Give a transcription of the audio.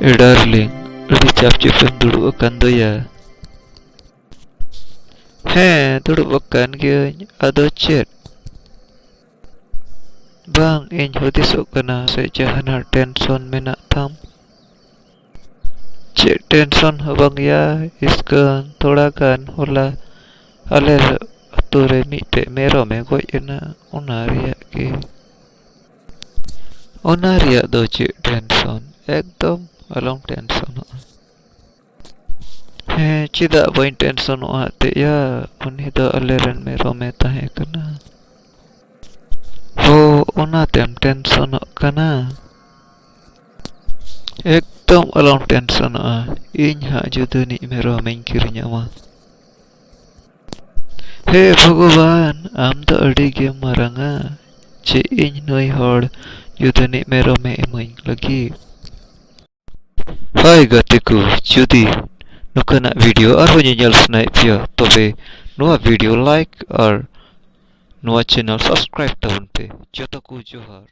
Darling, adi capcipem duduk akan tu ya. Duduk akan gieueuñ ado chat. Bang, ᱤᱧ ᱦᱩᱫᱤᱥᱚᱜ ᱠᱟᱱᱟ ᱥᱮ ᱡᱟᱦᱟᱱᱟᱜ tension ᱢᱮᱱᱟᱜ ᱛᱟᱢ? ᱪᱮᱫ ᱴᱮᱱᱥᱚᱱ ᱦᱚᱸ ᱵᱟᱝ ᱭᱟ, ᱤᱥᱠᱟᱹᱱ ᱛᱷᱚᱲᱟ ᱜᱟᱱ ᱦᱚᱞᱟ ᱟᱞᱮ ᱟᱛᱳ ᱨᱮ ᱢᱤᱫᱴᱮᱡ ᱢᱮᱨᱚᱢᱮ ᱜᱚᱡ ᱮᱱᱟ, ᱚᱱᱟ ᱨᱮᱭᱟᱜ ᱜᱮ᱾ ᱚᱱᱟ ᱨᱮᱭᱟᱜ ᱫᱚ ᱪᱮᱫ ᱴᱮᱱᱥᱚᱱ, ᱮᱠᱫᱚᱢ ᱟᱞᱚᱢ ᱴᱮᱱᱥᱚᱱᱚᱜᱼᱟ᱾ ᱪᱮᱫᱟᱜ ᱵᱟᱹᱧ ᱴᱮᱱᱥᱚᱱᱚᱜᱼᱟ ᱮᱱᱛᱮᱫ ᱭᱟ, ᱩᱱᱤ ᱫᱚ ᱟᱞᱮᱨᱮᱱ ᱢᱮᱨᱚᱢᱮ ᱛᱟᱦᱮᱸ ᱠᱟᱱᱟ᱾ ᱚᱱᱟᱛᱮᱢ ᱴᱮᱱᱥᱚᱱᱚᱜ ᱠᱟᱱᱟ? ᱮᱠᱫᱚᱢ ᱟᱞᱚᱢ ᱴᱮᱱᱥᱚᱱᱚᱜᱼᱟ, ᱤᱧ ᱦᱟᱸᱜ ᱡᱩᱫᱟᱹᱱᱤᱡ ᱢᱮᱨᱚᱢᱤᱧ ᱠᱤᱨᱤᱧᱟᱢᱟ᱾ ᱵᱷᱚᱜᱚᱵᱟᱱ, ᱟᱢ ᱫᱚ ᱟᱹᱰᱤ ᱜᱮᱢ ᱢᱟᱨᱟᱝᱟ ᱡᱮ ᱤᱧ ᱱᱩᱭ ᱦᱚᱲ ᱡᱩᱫᱟᱹᱱᱤᱡ ᱢᱮᱨᱚᱢᱮ ᱤᱢᱟᱹᱧ ᱞᱟᱹᱜᱤᱫ᱾ ᱦᱳᱭ ᱜᱟᱛᱮ ᱠᱚ, ᱡᱩᱫᱤ ᱱᱚᱝᱠᱟᱱᱟᱜ ᱵᱷᱤᱰᱤᱭᱳ ᱟᱨᱦᱚᱸ ᱧᱮᱧᱮᱞ ᱥᱟᱱᱟᱭᱮᱫ ᱯᱮᱭᱟ ᱛᱚᱵᱮ ᱱᱚᱣᱟ ᱵᱷᱤᱰᱤᱭᱳ ᱞᱟᱭᱤᱠ ᱟᱨ ᱱᱚᱣᱟ ᱪᱮᱱᱮᱞ ᱥᱟᱵᱥᱠᱨᱟᱭᱤᱵ ᱛᱟᱵᱚᱱ ᱯᱮ᱾ ᱡᱚᱛᱚ ᱠᱚ ᱡᱚᱦᱟᱨ।